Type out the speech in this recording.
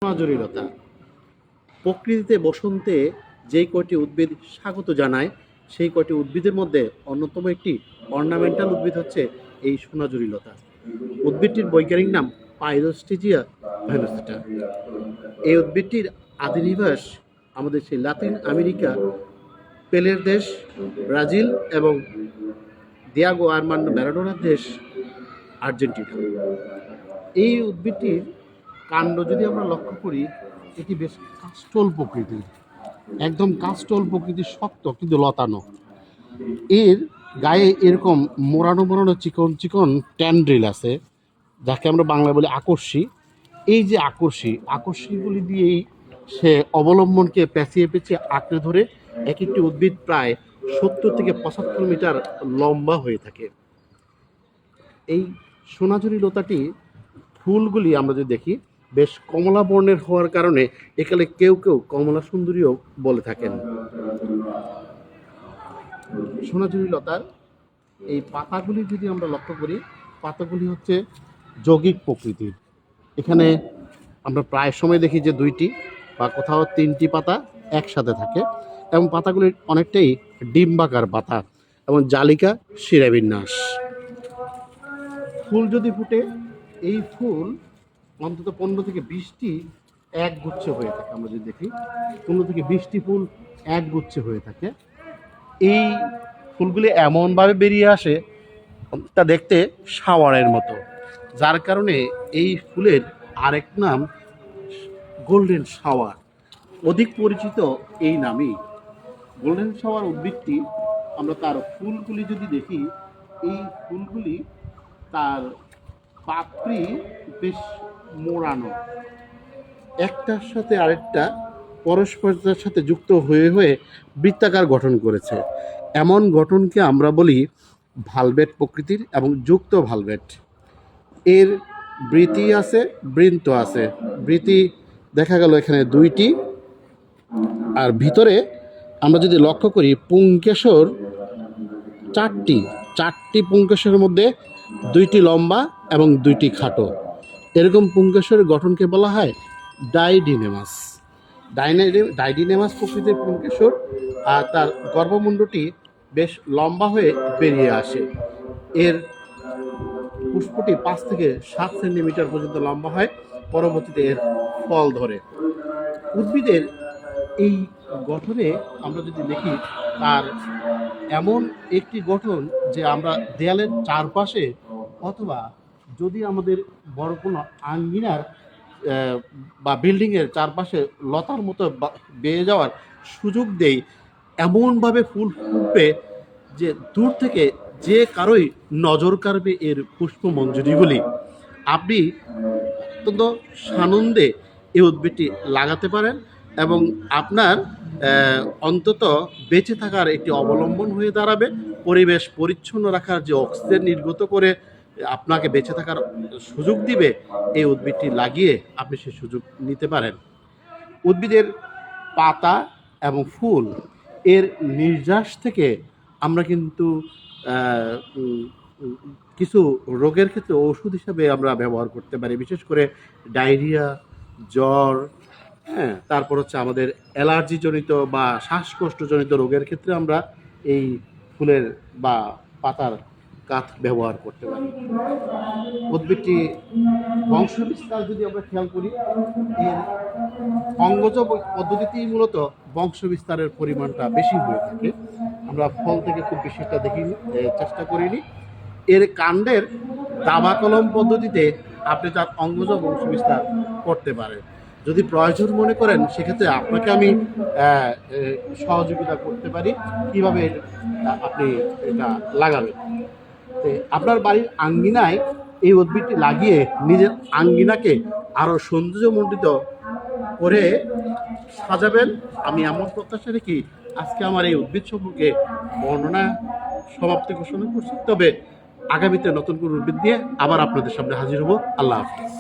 সোনাঝুরিলতা প্রকৃতিতে বসন্তে যেই কয়টি উদ্ভিদ স্বাগত জানায় সেই কয়টি উদ্ভিদের মধ্যে অন্যতম একটি অর্নামেন্টাল উদ্ভিদ হচ্ছে এই সোনাঝুরিলতা। উদ্ভিদটির বৈজ্ঞানিক নাম পাইরোস্টিজিয়া ভেলোসিটা। এই উদ্ভিদটির আদি নিবাস আমাদের সেই লাতিন আমেরিকা, পেলের দেশ ব্রাজিল এবং দিয়াগো আর্মান্ডো ম্যারাডোনার দেশ আর্জেন্টিনা। এই উদ্ভিদটির কাণ্ড যদি আমরা লক্ষ্য করি, এটি বেশ কাস্টল প্রকৃতির, একদম কাস্টল প্রকৃতির, শক্ত কিন্তু লতানো। এর গায়ে এরকম মোড়ানো মোড়ানো চিকন চিকন ট্যান্ড্রিল আছে, যাকে আমরা বাংলায় বলি আকর্ষী। এই যে আকর্ষীগুলি দিয়েই সে অবলম্বনকে পেঁচিয়ে পেঁচিয়ে আঁকড়ে ধরে এক একটি উদ্ভিদ প্রায় 70 থেকে 75 মিটার লম্বা হয়ে থাকে। এই সোনাঝুরি লতাটি ফুলগুলি আমরা যদি দেখি বেশ কমলা বর্ণের হওয়ার কারণে এখানে কেউ কেউ কমলা সুন্দরীও বলে থাকেন। সোনাঝুরি লতার এই পাতাগুলি যদি আমরা লক্ষ্য করি, পাতাগুলি হচ্ছে যৌগিক প্রকৃতির। এখানে আমরা প্রায় সময় দেখি যে 2টি বা কোথাও 3টি পাতা একসাথে থাকে এবং পাতাগুলি অনেকটাই ডিম্বাকার পাতা এবং জালিকা শিরাবিন্যাস। ফুল যদি ফুটে, এই ফুল অন্তত 15 থেকে 20টি এক গুচ্ছ হয়ে থাকে। আমরা যদি দেখি 15 থেকে 20টি ফুল এক গুচ্ছে হয়ে থাকে। এই ফুলগুলি এমনভাবে বেরিয়ে আসে তা দেখতে শাওয়ারের মতো, যার কারণে এই ফুলের আরেক নাম গোল্ডেন শাওয়ার, অধিক পরিচিত এই নামই। গোল্ডেন শাওয়ার উদ্ভিদটি আমরা তার ফুলগুলি যদি দেখি, এই ফুলগুলি তার পাপড়ি বেশ মোড়ানো, একটার সাথে আরেকটা পরস্পরের সাথে যুক্ত হয়ে হয়ে বৃত্তাকার গঠন করেছে। এমন গঠনকে আমরা বলি ভালভেট প্রকৃতির এবং যুক্ত ভালভেট। এর বৃতি আছে, বৃন্ত আছে। বৃতি দেখা গেল এখানে 2টি, আর ভিতরে আমরা যদি লক্ষ্য করি পুংকেশর 4টি পুংকেশরের মধ্যে 2টি লম্বা এবং 2টি খাটো। এরকম পুংকেশরের গঠনকে বলা হয় ডাইডিনেমাস। ডাইডিনেমাস প্রকৃতির পুংকেশর, আর তার গর্ভমুণ্ডটি বেশ লম্বা হয়ে বেরিয়ে আসে। এর পুষ্পটি 5 থেকে 7 সেন্টিমিটার পর্যন্ত লম্বা হয়, পরবর্তীতে এর ফল ধরে। উদ্ভিদের এই গঠনে আমরা যদি দেখি, তার এমন একটি গঠন যে আমরা দেয়ালের চারপাশে অথবা যদি আমাদের বড় কোনো আঙ্গিনার বা বিল্ডিংয়ের চারপাশে লতার মতো বেয়ে যাওয়ার সুযোগ দেই, এমনভাবে ফুল ফুটবে যে দূর থেকে যে কারোই নজর কাড়বে এর পুষ্পমঞ্জুরিগুলি। আপনি অত্যন্ত সানন্দে এই উদ্ভিদটি লাগাতে পারেন এবং আপনার অন্তত বেঁচে থাকার একটি অবলম্বন হয়ে দাঁড়াবে। পরিবেশ পরিচ্ছন্ন রাখার যে অক্সিজেন নির্গত করে আপনাকে বেঁচে থাকার সুযোগ দিবে, এই উদ্ভিদটি লাগিয়ে আপনি সেই সুযোগ নিতে পারেন। উদ্ভিদের পাতা এবং ফুল এর নির্যাস থেকে আমরা কিন্তু কিছু রোগের ক্ষেত্রে ওষুধ হিসাবে আমরা ব্যবহার করতে পারি, বিশেষ করে ডায়রিয়া, জ্বর, তারপর হচ্ছে আমাদের অ্যালার্জিজনিত বা শ্বাসকষ্টজনিত রোগের ক্ষেত্রে আমরা এই ফুলের বা পাতার কাঠ ব্যবহার করতে পারি। উদ্ভিদটি বংশবিস্তার যদি আমরা খেয়াল করি, এর অঙ্গজ পদ্ধতিতেই মূলত বংশবিস্তারের পরিমাণটা বেশি হয়ে থাকে। আমরা ফল থেকে খুব বেশি একটা দেখিনি, চেষ্টা করিনি। এর কাণ্ডের দাবা কলম পদ্ধতিতে আপনি তার অঙ্গজ বংশবিস্তার করতে পারেন। যদি প্রয়োজন মনে করেন, সেক্ষেত্রে আপনাকে আমি সহযোগিতা করতে পারি কীভাবে আপনি এটা লাগাবেন। আপনার বাড়ির আঙ্গিনায় এই উদ্ভিদটি লাগিয়ে নিজের আঙ্গিনাকে আরও সৌন্দর্যমণ্ডিত করে সাজাবেন। আমি এমন প্রত্যাশা রেখি আজকে আমার এই উদ্ভিদ সম্পর্কে বর্ণনা সমাপ্তি ঘোষণা করছি। তবে আগামীতে নতুন কোনো উদ্ভিদ দিয়ে আবার আপনাদের সামনে হাজির হব। আল্লাহ হাফিজ।